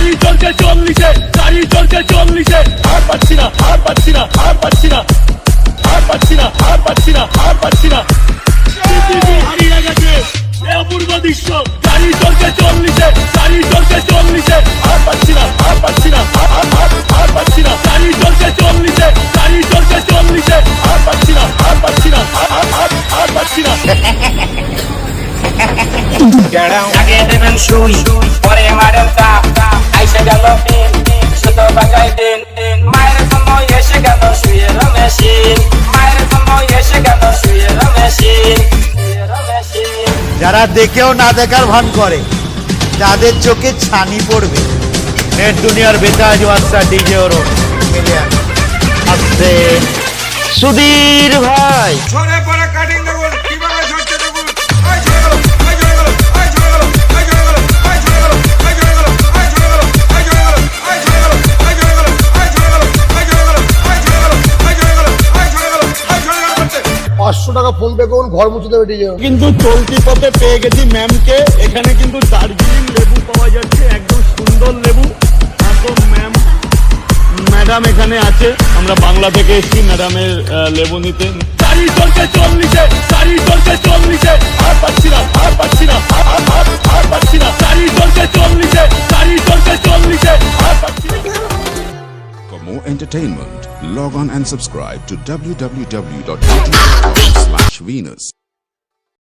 গাড়ি চলছে 40-এ, গাড়ি চলছে 40-এ। আর পাচ্ছি না, আর পাচ্ছি না, আর পাচ্ছি না, আর পাচ্ছি না, আর পাচ্ছি না, আর পাচ্ছি না। পৃথিবী হারিয়ে গেছে, এ অপূর্ব দৃশ্য। গাড়ি চলছে 40-এ, গাড়ি চলছে 40-এ। আর পাচ্ছি না, আর পাচ্ছি না, আর পাচ্ছি না। গাড়ি চলছে 40-এ, গাড়ি চলছে 40-এ। আর পাচ্ছি না, আর পাচ্ছি না, আর পাচ্ছি না। আগে দেবেন সুই, পরে মারেন তাপ, আইসে গেল দিন, শুধু বাজাই দিন। মায়ের জন্য এসে গেল শুয়ের মেশিন, মায়ের জন্য এসে গেল শুয়ের মেশিন। যারা দেখেও না দেখার ভান করে, যাদের চোখে ছানি পড়বে। নেট দুনিয়ার বেতাজ বাদশা ডিজে ওরো আসছে সুধীর ভাই। ঝরে পড়া কাটিং দেখুন কিভাবে ঝরছে দেখুন। আই ঝরে গেল, আই ঝরে গেল, আই ঝরে গেল, আই ঝরে গেল, আই ঝরে গেল, আই ঝরে গেল, আই ঝরে গেল, আই ঝরে গেল, আই ঝরে গেল, আই ঝরে গেল, আই ঝরে গেল, আই ঝরে গেল, আই ঝরে গেল, আই ঝরে গেল, আই ঝরে গেল, আই ঝরে গেল করতে 500 টাকা ফোন পে করুন, ঘর মুছে দেবে ডিজে। কিন্তু চলতি পথে পেয়ে গেছি ম্যামকে। এখানে কিন্তু দার্জিলিং লেবু পাওয়া যাচ্ছে, একদম সুন্দর লেবু। তো ম্যাডাম এখানে আছে, আমরা বাংলা থেকে এসেছি ম্যাডামের লেবু নিতে। গাড়ি চলছে 40-এ, গাড়ি চলছে 40-এ। আর পাচ্ছি না, আর পাচ্ছি না, আর পাচ্ছি না। গাড়ি চলছে 40-এ, গাড়ি চলছে 40-এ। আর পাচ্ছি না। For more entertainment, log on and subscribe to www.youtube.com/Venus.